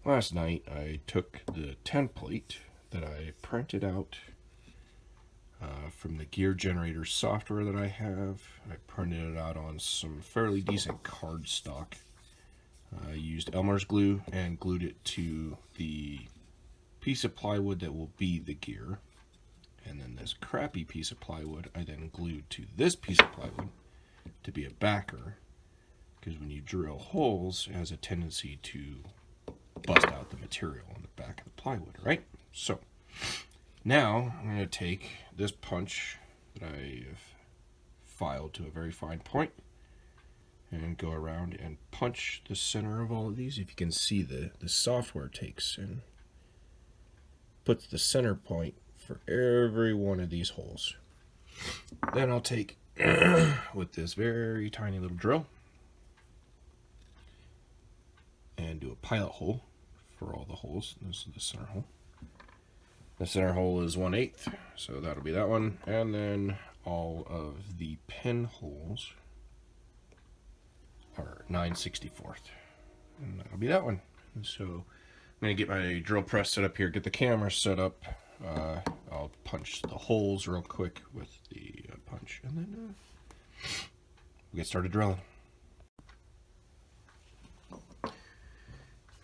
Last night I took the template that I printed out from the gear generator software that I have. I printed it out on some fairly decent cardstock. I used Elmer's glue and glued it to the piece of plywood that will be the gear. And then this crappy piece of plywood I then glued to this piece of plywood to be a backer, because when you drill holes it has a tendency to bust out the material on the back of the plywood, right? So now I'm going to take this punch that I've filed to a very fine point and go around and punch the center of all of these. If you can see, the software takes and puts the center point for every one of these holes. Then I'll take with this very tiny little drill and do a pilot hole for all the holes. This is the center hole. The center hole is 1/8, so that'll be that one. And then all of the pin holes are 9/64, and that'll be that one. And so I'm gonna get my drill press set up here, get the camera set up. I'll punch the holes real quick with the punch, and then we'll get started drilling. All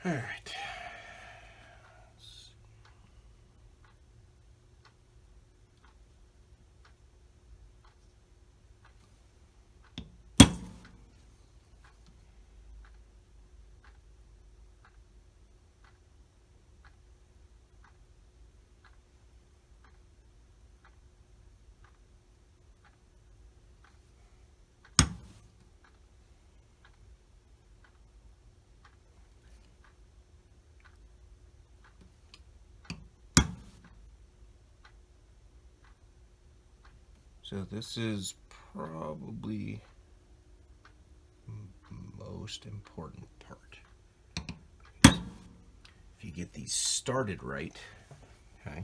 right. So this is probably the most important part. If you get these started right, okay,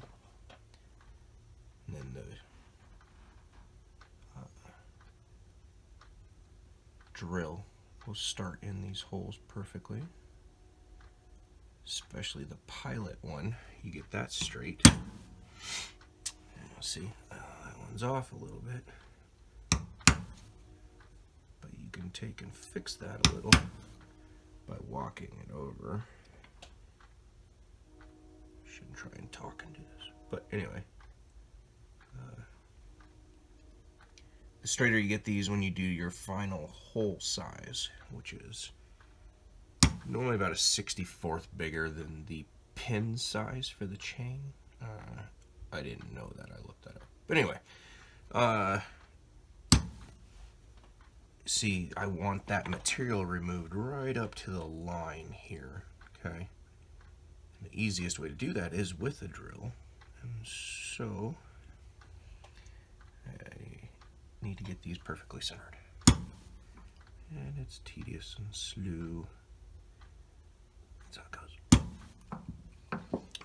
and then the drill will start in these holes perfectly, especially the pilot one. You get that straight. See, that one's off a little bit, but you can take and fix that a little by walking it over. Shouldn't try and talk into this, but anyway, the straighter you get these when you do your final hole size, which is normally about a 64th bigger than the pin size for the chain. I didn't know that. I looked that up. But anyway, see, I want that material removed right up to the line here, okay? And the easiest way to do that is with a drill. And so I need to get these perfectly centered. And it's tedious and slow. That's how it goes.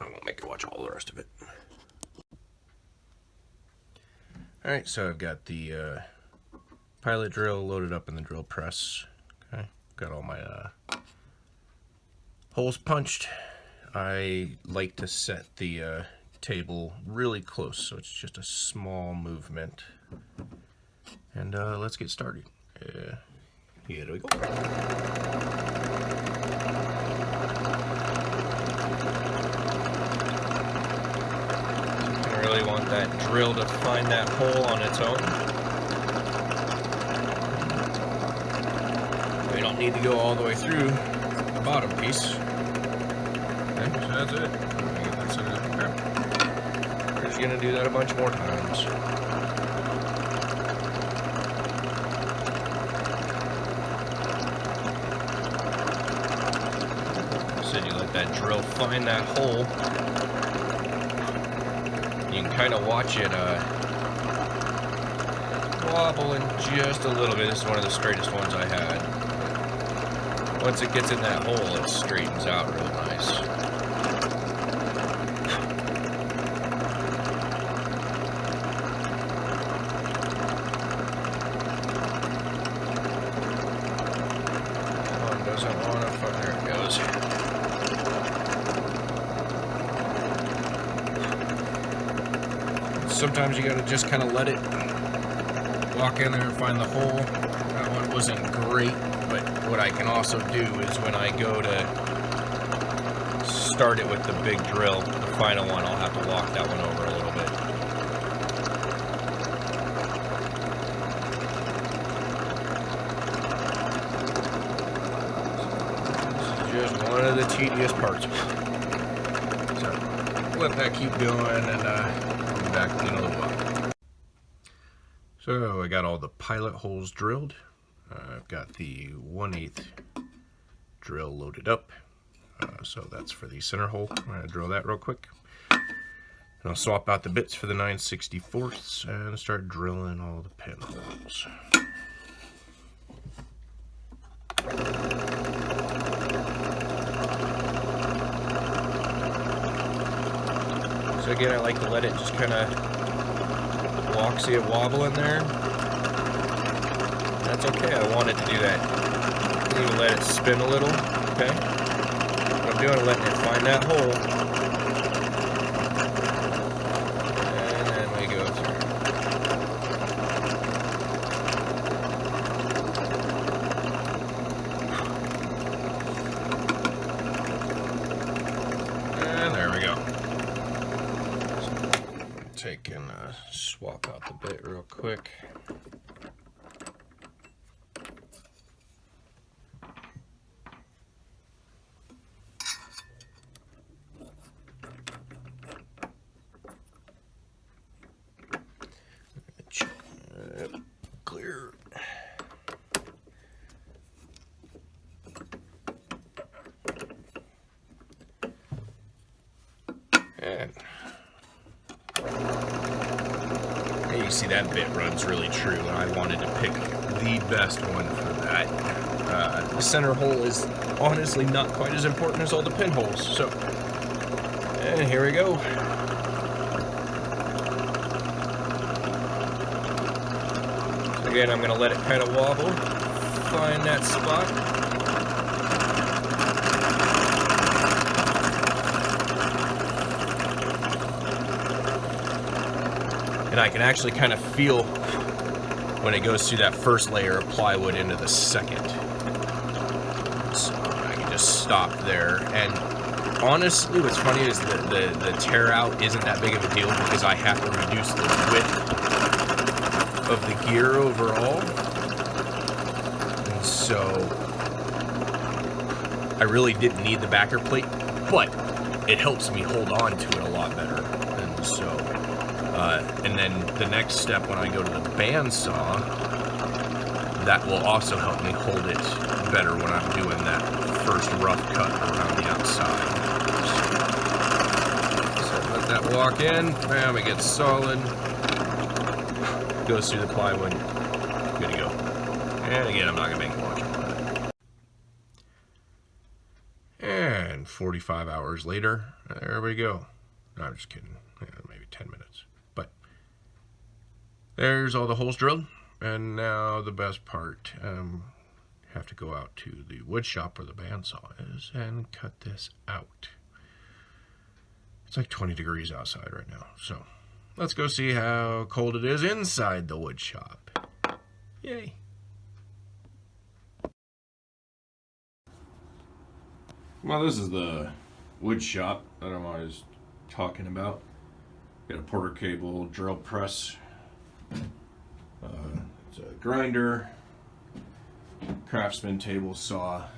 I won't make you watch all the rest of it. Alright, so I've got the pilot drill loaded up in the drill press. Okay, got all my holes punched. I like to set the table really close, so it's just a small movement. And let's get started. Here we go. Really want that drill to find that hole on its own. We don't need to go all the way through the bottom piece. Okay, so that's it. Get that centered up there. We're just gonna do that a bunch more times. So you let that drill find that hole. You can kind of watch it wobble in just a little bit. This is one of the straightest ones I had. Once it gets in that hole, it straightens out real nice. One doesn't want to, there it goes. sometimes you gotta just kind of let it walk in there and find the hole. That one wasn't great, but what I can also do is when I go to start it with the big drill, the final one, I'll have to walk that one over a little bit. This is just one of the tedious parts. So let that keep going, and I'll be back in a little while. So I got all the pilot holes drilled. I've got the 1/8 drill loaded up. So that's for the center hole. I'm going to drill that real quick. And I'll swap out the bits for the 9/64 and start drilling all the pinholes. So again, I like to let it just kind of walk, see it wobble in there. That's okay, I want it to do that. I'm even let it spin a little, okay? What I'm doing is letting it find that hole. And then we go through. And there we go. Take and swap out the bit real quick. Clear. And you see that bit runs really true, and I wanted to pick the best one for that. The center hole is honestly not quite as important as all the pinholes, so and here we go. Again, I'm going to let it kind of wobble, find that spot. And I can actually kind of feel when it goes through that first layer of plywood into the second. So I can just stop there. And honestly, what's funny is the tear out isn't that big of a deal because I have to reduce the width of the gear overall, and so I really didn't need the backer plate, but it helps me hold on to it a lot better. And so and then the next step when I go to the bandsaw, that will also help me hold it better when I'm doing that first rough cut around the outside. So let that walk in, bam, it gets solid. Goes through the plywood, good to go. And again, I'm not gonna make it much of it. And 45 hours later, there we go. No, I'm just kidding, maybe 10 minutes. But there's all the holes drilled, and now the best part. Have to go out to the wood shop where the bandsaw is and cut this out. It's like 20 degrees outside right now, so let's go see how cold it is inside the wood shop. Yay. Well, this is the wood shop that I'm always talking about. Got a Porter cable drill press. It's a grinder, Craftsman table saw.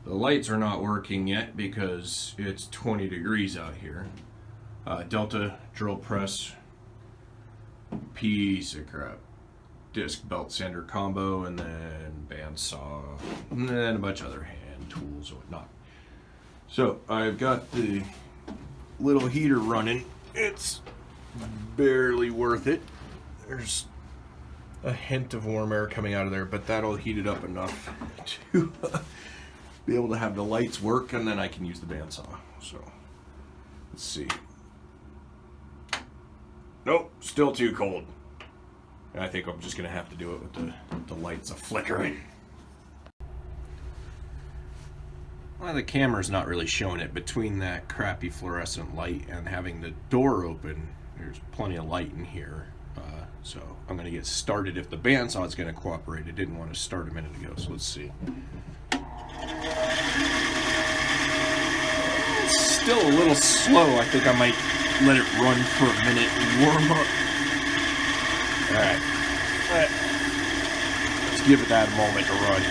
The lights are not working yet because it's 20 degrees out here. Delta drill press, piece of crap, disc belt sander combo, and then bandsaw, and then a bunch of other hand tools and whatnot. So I've got the little heater running. It's barely worth it. There's a hint of warm air coming out of there, but that'll heat it up enough to be able to have the lights work, and then I can use the bandsaw. So let's see. Nope, still too cold. I think I'm just gonna have to do it with the lights flickering. Well, the camera's not really showing it. Between that crappy fluorescent light and having the door open, There's plenty of light in here. So I'm going to get started if the bandsaw is going to cooperate. I didn't want to start a minute ago, so let's see. It's still a little slow. I think I might let it run for a minute and warm up. Alright. Let's give it that moment to run.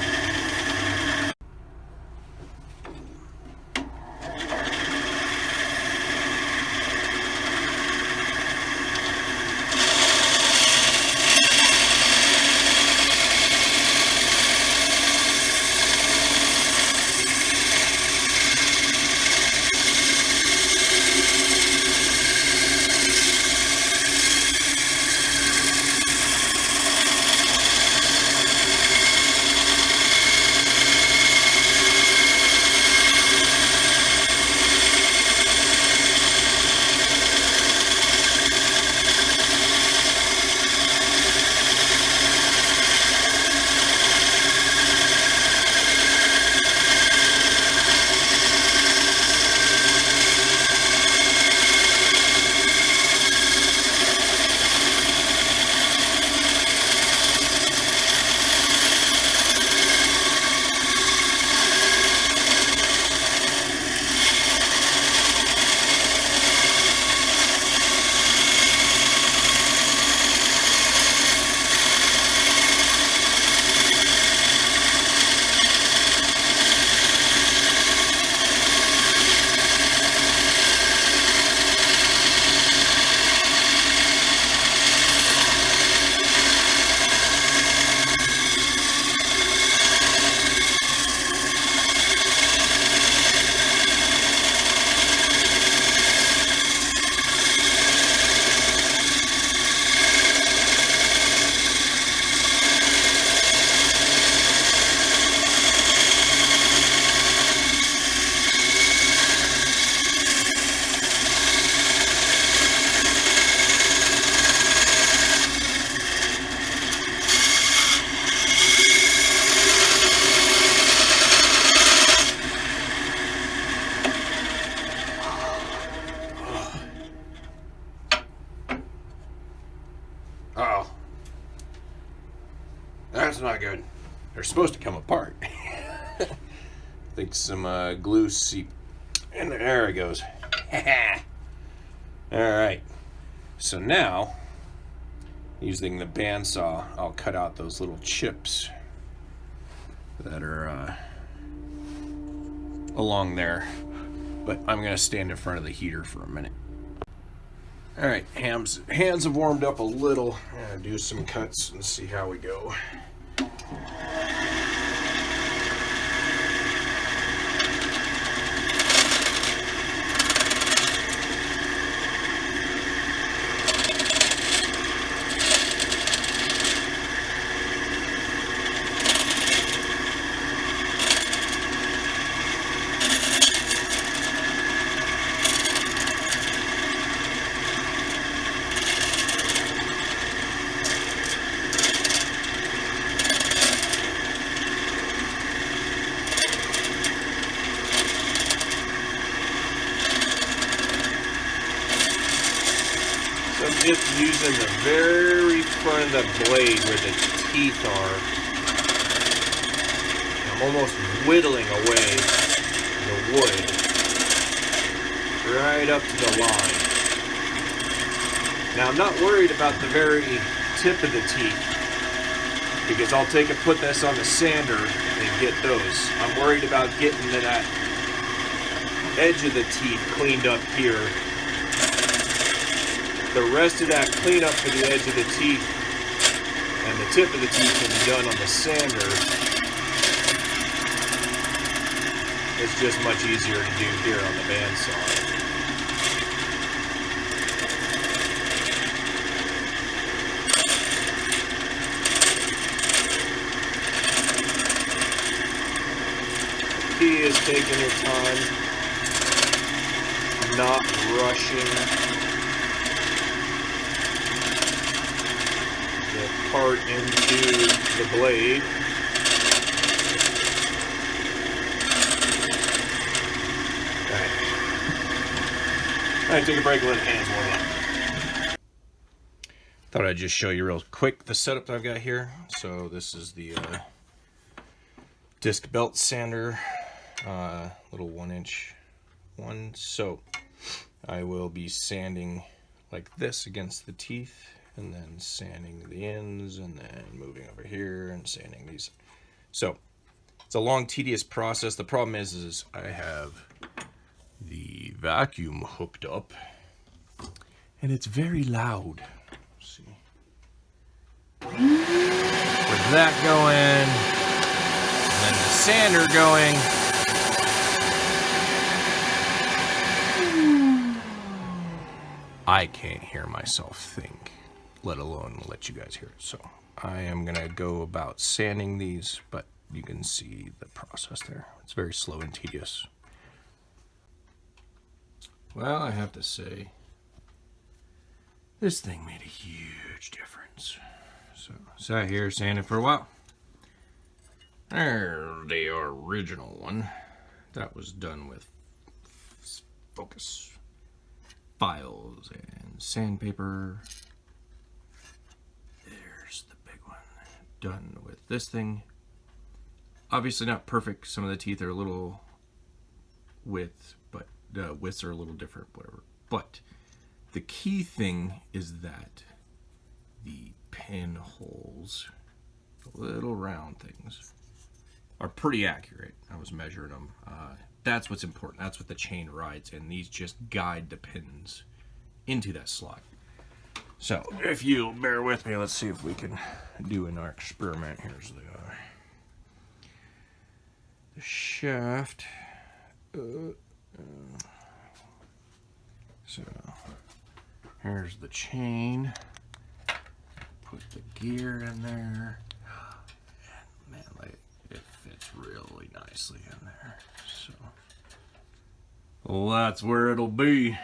Oh, that's not good. They're supposed to come apart. I think some glue seeped in there. There it goes. Alright, so now, using the bandsaw, I'll cut out those little chips that are along there. But I'm going to stand in front of the heater for a minute. Alright, hands have warmed up a little. I'm going to do some cuts and see how we go. So I'm just using the very front of the blade where the teeth are. I'm almost whittling away the wood right up to the line. Now I'm not worried about the very tip of the teeth because I'll put this on the sander and get those. I'm worried about getting to that edge of the teeth cleaned up here. The rest of that cleanup for the edge of the teeth and the tip of the teeth can be done on the sander. It's just much easier to do here on the bandsaw. The key is taking your time, not rushing. Part into the blade. Alright, take a break and let the hands warm up. Thought I'd just show you real quick the setup that I've got here. So this is the disc belt sander, little 1-inch one. So I will be sanding like this against the teeth, and then sanding the ends, and then moving over here and sanding these. So it's a long, tedious process. The problem is I have the vacuum hooked up, and it's very loud. Let's see. With that going, and then the sander going, I can't hear myself think, let alone let you guys hear it. So I am gonna go about sanding these, but you can see the process there. It's very slow and tedious. Well, I have to say, this thing made a huge difference. So sat here sanding for a while. There's the original one. That was done with focus files and sandpaper. There's the big one. Done with this thing. Obviously not perfect. Some of the teeth are a little width, but widths are a little different, whatever. But the key thing is that the pinholes, the little round things, are pretty accurate. I was measuring them. That's what's important. That's what the chain rides, and these just guide the pins into that slot. So if you'll bear with me, let's see if we can do in our experiment. Here's the shaft. So here's the chain. Put the gear in there. And man, like, it fits really nicely in there. So, well, that's where it'll be.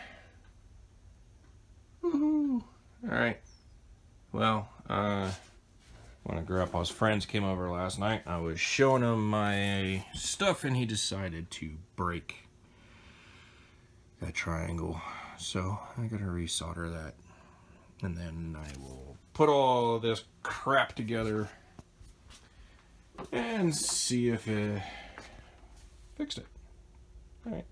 Woohoo! All right. Well, one of Grandpa's friends came over last night. I was showing him my stuff, and he decided to break that triangle. So I gotta resolder that, and then I will put all of this crap together and see if it fixed it. All right.